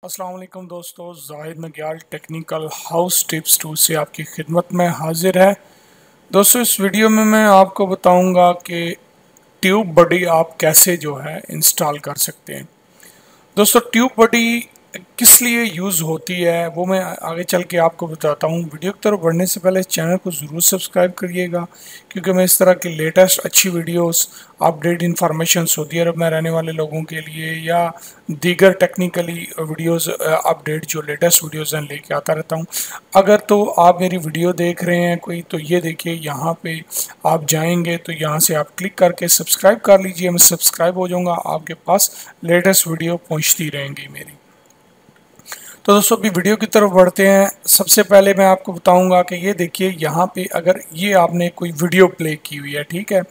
अस्सलाम वालेकुम दोस्तों, जाहिद नग्याल टेक्निकल हाउस टिप्स 2 से आपकी खिदमत में हाजिर है। दोस्तों, इस वीडियो में मैं आपको बताऊंगा कि ट्यूब बडी आप कैसे जो है इंस्टॉल कर सकते हैं। दोस्तों, ट्यूब बडी किस लिए यूज़ होती है वो मैं आगे चल के आपको बताता हूँ। वीडियो की तरफ बढ़ने से पहले इस चैनल को ज़रूर सब्सक्राइब करिएगा, क्योंकि मैं इस तरह की लेटेस्ट अच्छी वीडियोस, अपडेट इंफॉर्मेशन सऊदी अरब में रहने वाले लोगों के लिए या दीगर टेक्निकली वीडियोस अपडेट जो लेटेस्ट वीडियोस हैं लेके आता रहता हूँ। अगर तो आप मेरी वीडियो देख रहे हैं कोई, तो ये देखिए यहाँ पे आप जाएंगे तो यहाँ से आप क्लिक करके सब्सक्राइब कर लीजिए। मैं सब्सक्राइब हो जाऊँगा, आपके पास लेटेस्ट वीडियो पहुँचती रहेंगी मेरी। तो दोस्तों, अभी वीडियो की तरफ बढ़ते हैं। सबसे पहले मैं आपको बताऊंगा कि ये देखिए यहाँ पे अगर ये आपने कोई वीडियो प्ले की हुई है, ठीक है,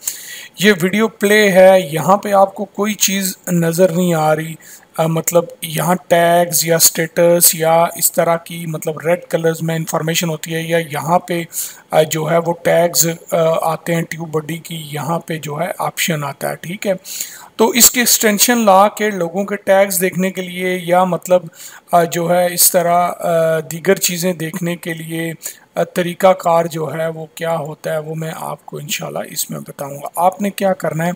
ये वीडियो प्ले है, यहाँ पे आपको कोई चीज़ नज़र नहीं आ रही, मतलब यहाँ टैग्स या स्टेटस या इस तरह की मतलब रेड कलर्स में इंफॉर्मेशन होती है, या यहाँ पे जो है वो टैग्स आते हैं ट्यूब बडी की, यहाँ पे जो है ऑप्शन आता है, ठीक है। तो इसकी एक्सटेंशन ला के लोगों के टैग्स देखने के लिए या मतलब जो है इस तरह दीगर चीज़ें देखने के लिए तरीक़ाकार जो है वो क्या होता है वो मैं आपको इंशाल्लाह इसमें बताऊंगा। आपने क्या करना है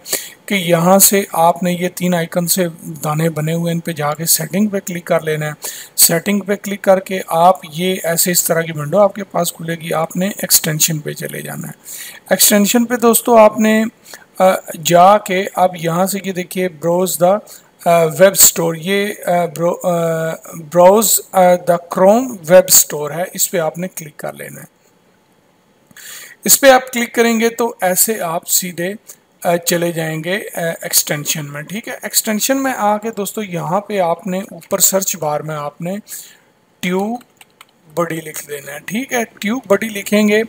कि यहाँ से आपने ये 3 आइकन से दाने बने हुए, इन पे जाके सेटिंग पे क्लिक कर लेना है। सेटिंग पे क्लिक करके आप ये ऐसे इस तरह की विंडो आपके पास खुलेगी। आपने एक्सटेंशन पे चले जाना है। एक्सटेंशन पे दोस्तों आपने जाके अब यहाँ से ये देखिए ब्राउज द वेब स्टोर, ये browse the Chrome web store है, इस पे आपने क्लिक कर लेना है। इस पे आप क्लिक करेंगे तो ऐसे आप सीधे चले जाएंगे एक्सटेंशन में, ठीक है। एक्सटेंशन में आके दोस्तों यहाँ पे आपने ऊपर सर्च बार में आपने ट्यूब बडी लिख देना है, ठीक है। ट्यूब बडी लिखेंगे,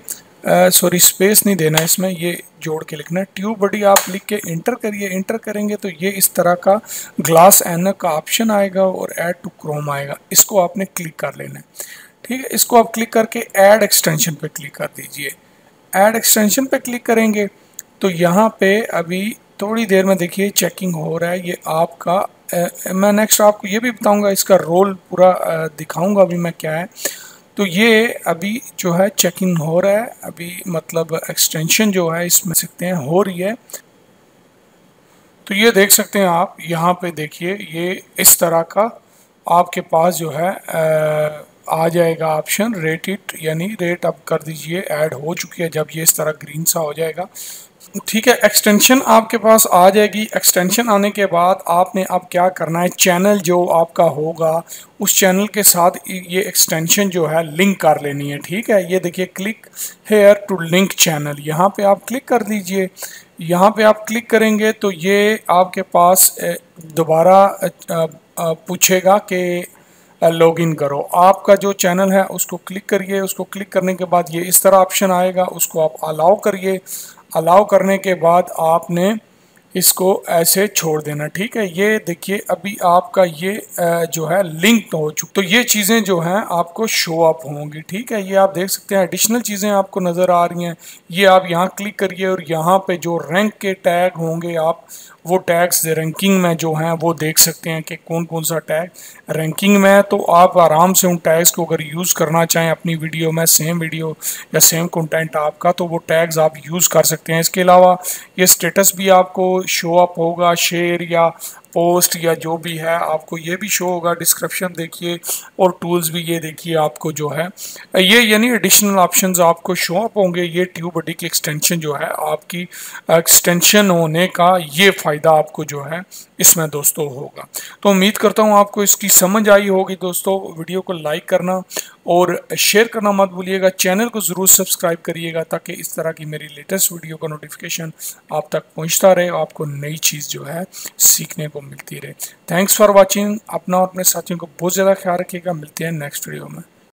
सॉरी स्पेस नहीं देना इसमें, ये जोड़ के लिखना है। ट्यूब बडी आप लिख के इंटर करिए। इंटर करेंगे तो ये इस तरह का ग्लास एनक का ऑप्शन आएगा और ऐड टू क्रोम आएगा, इसको आपने क्लिक कर लेना है, ठीक है। इसको आप क्लिक करके ऐड एक्सटेंशन पे क्लिक कर दीजिए। ऐड एक्सटेंशन पे क्लिक करेंगे तो यहाँ पे अभी थोड़ी देर में देखिए चेकिंग हो रहा है। ये आपका मैं नेक्स्ट आपको ये भी बताऊंगा, इसका रोल पूरा दिखाऊंगा अभी मैं क्या है। तो ये अभी जो है चेकिंग हो रहा है, अभी मतलब एक्सटेंशन जो है इसमें सकते हैं हो रही है। तो ये देख सकते हैं आप, यहाँ पे देखिए ये इस तरह का आपके पास जो है आ जाएगा ऑप्शन रेट इट, यानी रेट अप कर दीजिए। ऐड हो चुकी है जब ये इस तरह ग्रीन सा हो जाएगा, ठीक है। एक्सटेंशन आपके पास आ जाएगी। एक्सटेंशन आने के बाद आपने अब क्या करना है, चैनल जो आपका होगा उस चैनल के साथ ये एक्सटेंशन जो है लिंक कर लेनी है, ठीक है। ये देखिए click here to link channel, यहाँ पे आप क्लिक कर दीजिए। यहाँ पे आप क्लिक करेंगे तो ये आपके पास दोबारा पूछेगा कि लॉगिन करो। आपका जो चैनल है उसको क्लिक करिए। उसको क्लिक करने के बाद ये इस तरह ऑप्शन आएगा, उसको आप अलाउ करिए। अलाउ करने के बाद आपने इसको ऐसे छोड़ देना, ठीक है। ये देखिए अभी आपका ये जो है लिंक हो चुका, तो ये चीज़ें जो हैं आपको शो अप होंगी, ठीक है। ये आप देख सकते हैं एडिशनल चीज़ें आपको नज़र आ रही हैं। ये आप यहाँ क्लिक करिए और यहाँ पे जो रैंक के टैग होंगे आप वो टैग्स रैंकिंग में जो हैं वो देख सकते हैं कि कौन कौन सा टैग रैंकिंग में है। तो आप आराम से उन टैग्स को अगर यूज़ करना चाहें अपनी वीडियो में, सेम वीडियो या सेम कंटेंट आपका, तो वो टैग्स आप यूज़ कर सकते हैं। इसके अलावा ये स्टेटस भी आपको शो अप होगा, शेयर या पोस्ट या जो भी है आपको ये भी शो होगा। डिस्क्रिप्शन देखिए और टूल्स भी ये देखिए आपको जो है ये यानी एडिशनल ऑप्शंस आपको शो अप होंगे। ये ट्यूब बडी की एक्सटेंशन जो है आपकी एक्सटेंशन होने का ये फ़ायदा आपको जो है इसमें दोस्तों होगा। तो उम्मीद करता हूँ आपको इसकी समझ आई होगी। दोस्तों, वीडियो को लाइक करना और शेयर करना मत भूलिएगा। चैनल को ज़रूर सब्सक्राइब करिएगा ताकि इस तरह की मेरी लेटेस्ट वीडियो का नोटिफिकेशन आप तक पहुंचता रहे, आपको नई चीज़ जो है सीखने को मिलती रहे। Thanks for watching. अपना और अपने साथियों को बहुत ज़्यादा ख्याल रखिएगा। मिलते हैं नेक्स्ट वीडियो में।